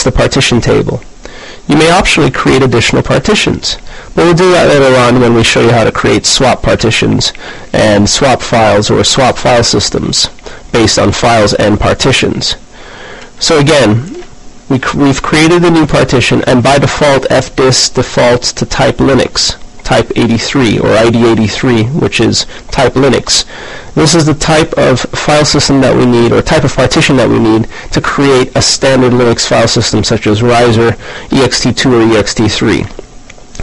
creates the partition table. You may optionally create additional partitions, but we'll do that later on when we show you how to create swap partitions and swap files or swap file systems based on files and partitions. So again, we've created a new partition, and by default fdisk defaults to type Linux, type 83 or ID83, which is type Linux. This is the type of file system that we need, or type of partition that we need to create a standard Linux file system such as Riser, ext2, or ext3.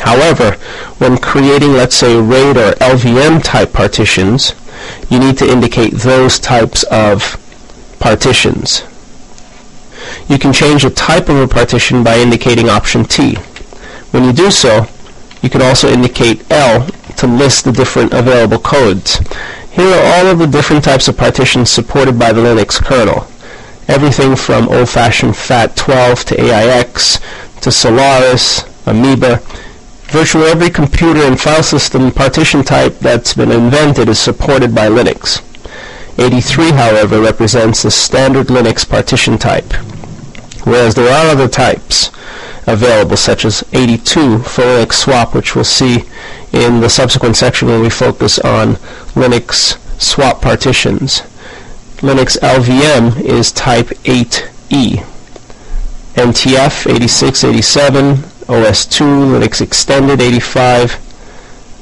However, when creating, let's say, RAID or LVM type partitions, you need to indicate those types of partitions. You can change the type of a partition by indicating option T. When you do so, you can also indicate L to list the different available codes. Here are all of the different types of partitions supported by the Linux kernel. Everything from old-fashioned FAT12 to AIX to Solaris, Amoeba. Virtually every computer and file system partition type that's been invented is supported by Linux. 83, however, represents the standard Linux partition type, whereas there are other types available, such as 82 for Linux swap, which we'll see in the subsequent section when we focus on Linux swap partitions. Linux LVM is type 8E. NTF 86, 87, OS2, Linux Extended 85,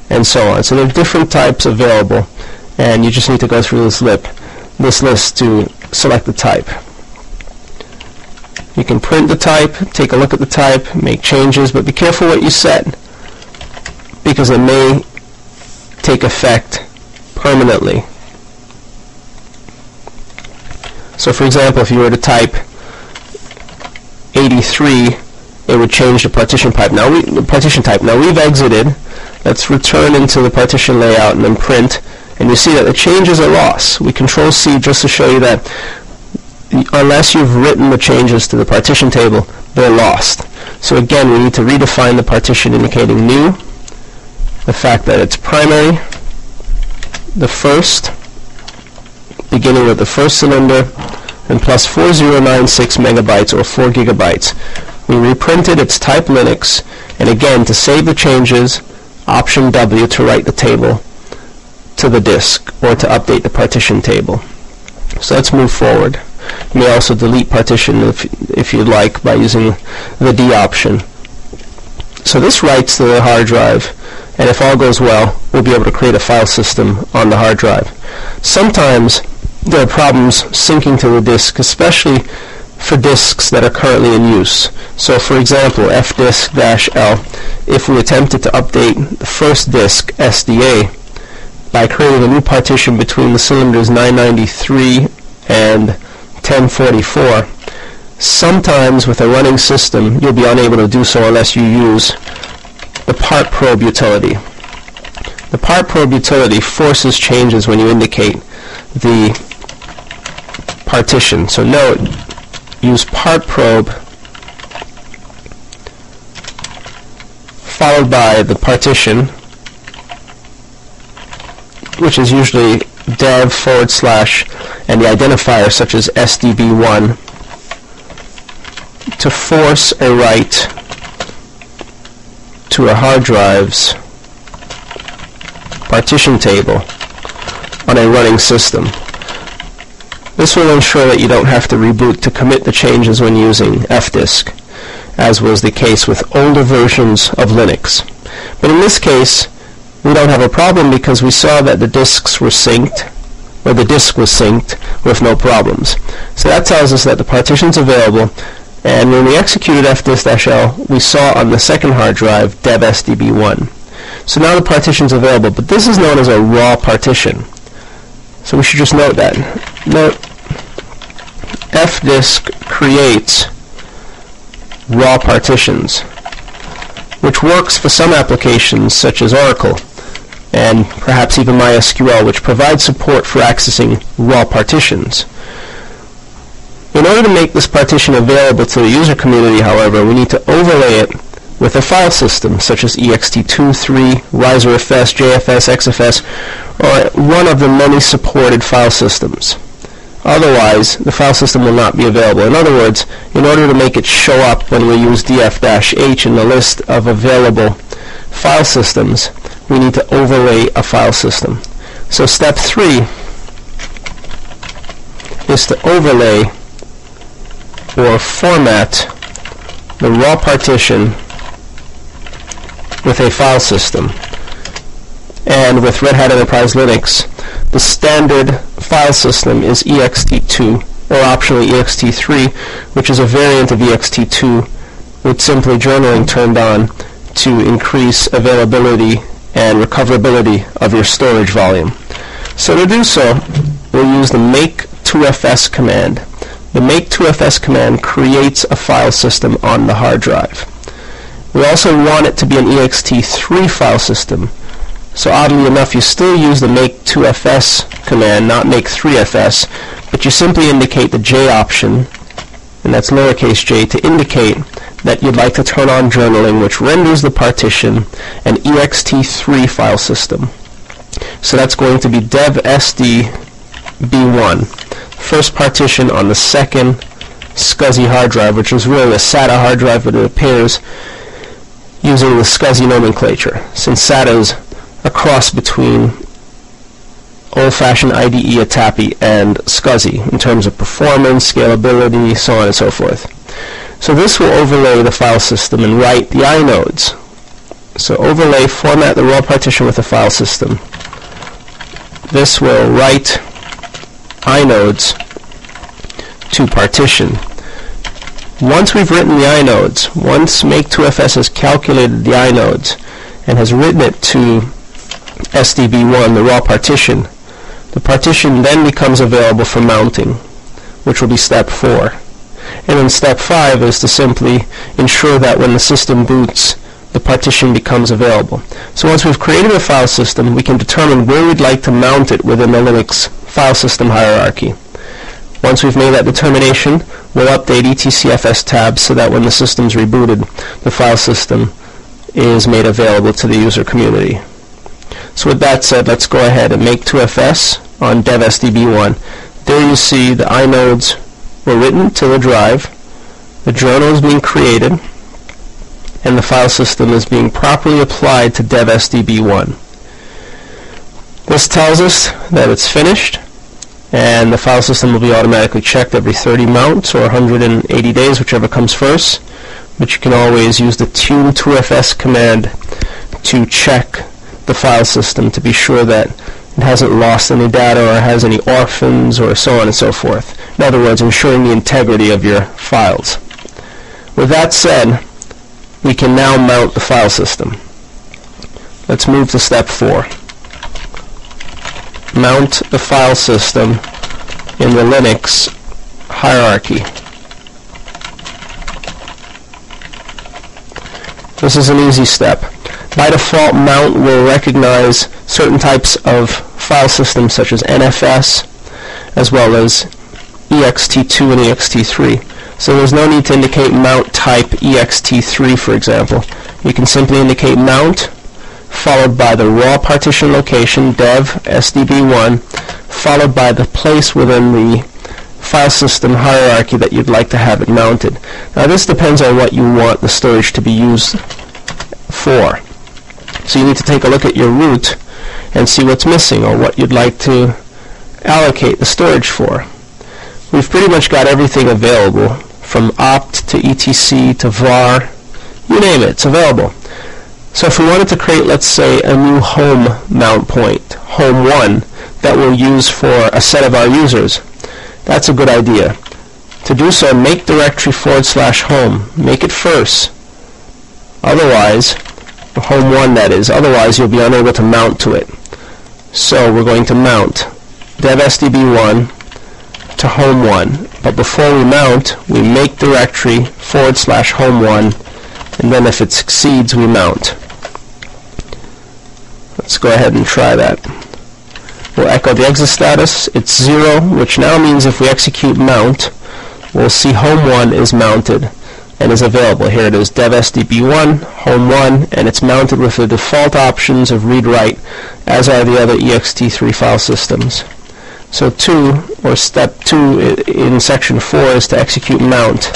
and so on. So there are different types available, and you just need to go through this list to select the type. You can print the type, take a look at the type, make changes, but be careful what you set, because it may take effect permanently. So for example, if you were to type 83, it would change the partition type. Now we've exited. Let's return into the partition layout and then print, and you see that the changes are lost. We Control C just to show you that unless you've written the changes to the partition table, they're lost. So again, we need to redefine the partition indicating new, the fact that it's primary, the first, beginning with the first cylinder, and plus 4096 megabytes or 4 gigabytes. We reprinted its type Linux, and again, to save the changes, Option W to write the table to the disk or to update the partition table. So let's move forward. You may also delete partition if you'd like by using the D option. So this writes to the hard drive, and if all goes well, we'll be able to create a file system on the hard drive. Sometimes there are problems syncing to the disk, especially for disks that are currently in use. So for example, fdisk-L, if we attempted to update the first disk, SDA, by creating a new partition between the cylinders 993 and 1044, sometimes with a running system you'll be unable to do so unless you use the part probe utility. The part probe utility forces changes when you indicate the partition. So note, use part probe followed by the partition, which is usually dev / and the identifier such as SDB1 to force a write to a hard drive's partition table on a running system. This will ensure that you don't have to reboot to commit the changes when using fdisk, as was the case with older versions of Linux. But in this case, we don't have a problem because we saw that the disks were synced, or the disk was synced with no problems. So that tells us that the partition's available, and when we executed fdisk-L, we saw on the second hard drive dev SDB1. So now the partition's available, but this is known as a raw partition. So we should just note that. Note, fdisk creates raw partitions, which works for some applications such as Oracle and perhaps even MySQL, which provide support for accessing raw partitions. In order to make this partition available to the user community, however, we need to overlay it with a file system such as ext2, 3, RiserFS, JFS, XFS, or one of the many supported file systems. Otherwise, the file system will not be available. In other words, in order to make it show up when we use df-h in the list of available file systems, we need to overlay a file system. So step 3 is to overlay or format the raw partition with a file system. And with Red Hat Enterprise Linux, the standard file system is ext2, or optionally ext3, which is a variant of ext2 with simply journaling turned on to increase availability and recoverability of your storage volume. So to do so, we'll use the make2fs command. The make2fs command creates a file system on the hard drive. We also want it to be an ext3 file system. So oddly enough, you still use the make2fs command, not make3fs, but you simply indicate the J option, and that's lowercase j, to indicate that you'd like to turn on journaling, which renders the partition an ext3 file system. So that's going to be dev sdb1, first partition on the second SCSI hard drive, which is really a SATA hard drive, but it appears using the SCSI nomenclature, since SATA is a cross between old-fashioned IDE ATAPI and SCSI in terms of performance, scalability, so on and so forth. So this will overlay the file system and write the inodes. So overlay, format the raw partition with the file system. This will write inodes to partition. Once we've written the inodes, once make2fs has calculated the inodes and has written it to SDB1, the raw partition, the partition then becomes available for mounting, which will be step 4. And then step 5 is to simply ensure that when the system boots, the partition becomes available. So once we've created a file system, we can determine where we'd like to mount it within the Linux file system hierarchy. Once we've made that determination, we'll update etcfs tabs so that when the system's rebooted, the file system is made available to the user community. So with that said, let's go ahead and make 2fs on dev sdb1. There you see the inodes were written to the drive, the journal is being created, and the file system is being properly applied to dev sdb1. This tells us that it's finished, and the file system will be automatically checked every 30 mounts or 180 days, whichever comes first. But you can always use the tune2fs command to check the file system to be sure that it hasn't lost any data or has any orphans or so on and so forth. In other words, ensuring the integrity of your files. With that said, we can now mount the file system. Let's move to step 4. Mount the file system in the Linux hierarchy. This is an easy step. By default, mount will recognize certain types of file systems such as NFS as well as ext2 and ext3. So there's no need to indicate mount type ext3, for example. You can simply indicate mount followed by the raw partition location, dev sdb1, followed by the place within the file system hierarchy that you'd like to have it mounted. Now this depends on what you want the storage to be used for. So you need to take a look at your root and see what's missing or what you'd like to allocate the storage for. We've pretty much got everything available, from opt to etc to var, you name it, it's available. So if we wanted to create, let's say, a new home mount point, home1, that we'll use for a set of our users, that's a good idea. To do so, make directory /home, make it first. Otherwise, home1 that is, otherwise you'll be unable to mount to it. So we're going to mount dev sdb1 to home1, but before we mount, we make directory /home1, and then if it succeeds, we mount. Let's go ahead and try that. We'll echo the exit status. It's 0, which now means if we execute mount, we'll see home1 is mounted and is available. Here it is, dev sdb1, home1, and it's mounted with the default options of read-write, as are the other ext3 file systems. So 2, or step 2 in section 4 is to execute mount.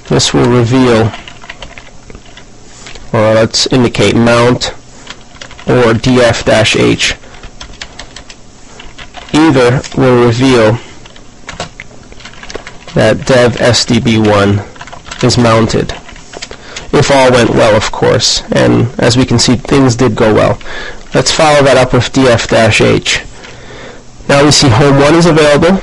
This will reveal, or let's indicate mount or df-h. Either will reveal that dev SDB1 is mounted. If all went well, of course, and as we can see, things did go well. Let's follow that up with df-h. Now we see home 1 is available.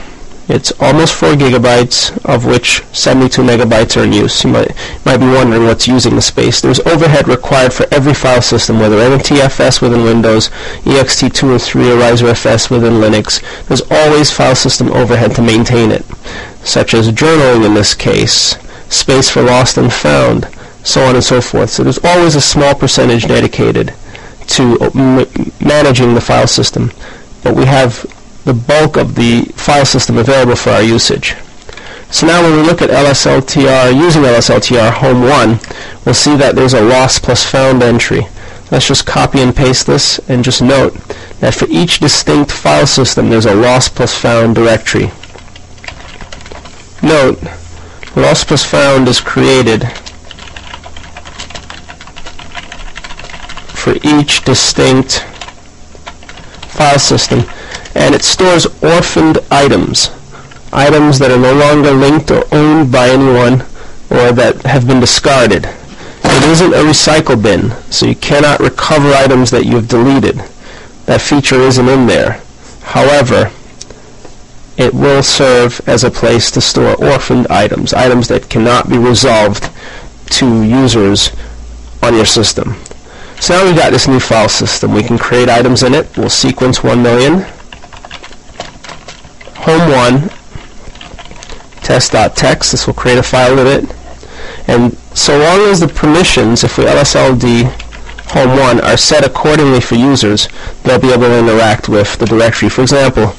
It's almost 4 gigabytes, of which 72 megabytes are in use. You might be wondering what's using the space. There's overhead required for every file system, whether NTFS within Windows, ext2 or 3, or RiserFS within Linux. There's always file system overhead to maintain it, such as journaling in this case, space for lost and found, so on and so forth. So there's always a small percentage dedicated to managing the file system, but we have the bulk of the file system available for our usage. So now when we look at LSLTR, using LSLTR home 1, we'll see that there's a lost plus found entry. Let's just copy and paste this and just note that for each distinct file system there's a lost plus found directory. Note, lost plus found is created for each distinct file system, and it stores orphaned items, items that are no longer linked or owned by anyone or that have been discarded. It isn't a recycle bin, so you cannot recover items that you've deleted. That feature isn't in there. However, it will serve as a place to store orphaned items, items that cannot be resolved to users on your system. So now we've got this new file system. We can create items in it. We'll sequence 1 million. Home 1, test.txt. This will create a file of it. And so long as the permissions, if we lsld home 1, are set accordingly for users, they'll be able to interact with the directory. For example,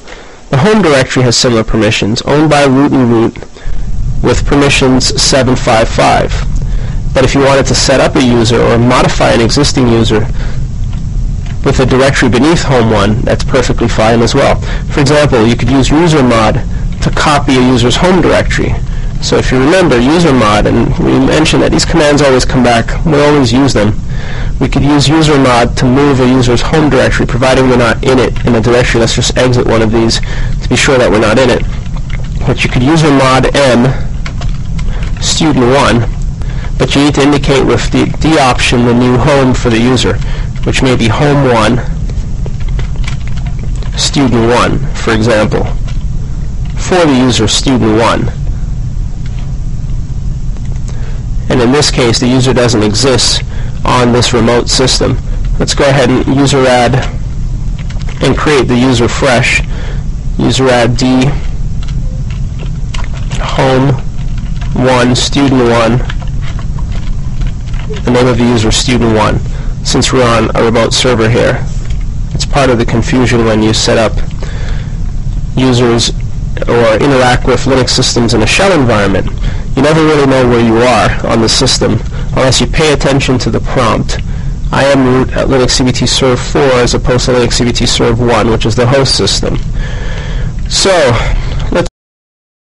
the home directory has similar permissions, owned by root and root, with permissions 755. But if you wanted to set up a user or modify an existing user with a directory beneath home 1, that's perfectly fine as well. For example, you could use usermod to copy a user's home directory. So if you remember usermod, and we mentioned that these commands always come back, we always use them. We could use usermod to move a user's home directory, providing we're not in it in a directory. Let's just exit one of these to be sure that we're not in it. But you could usermod m student1, but you need to indicate with the D option the new home for the user, which may be home1 student1, for example, for the user student1. And in this case, the user doesn't exist on this remote system. Let's go ahead and user add and create the user fresh. User add D home1 student1, the name of the user student1. Since we're on a remote server here, it's part of the confusion when you set up users or interact with Linux systems in a shell environment. You never really know where you are on the system unless you pay attention to the prompt. I am root at Linux CVT serve 4 as opposed to Linux CVT serve 1, which is the host system. So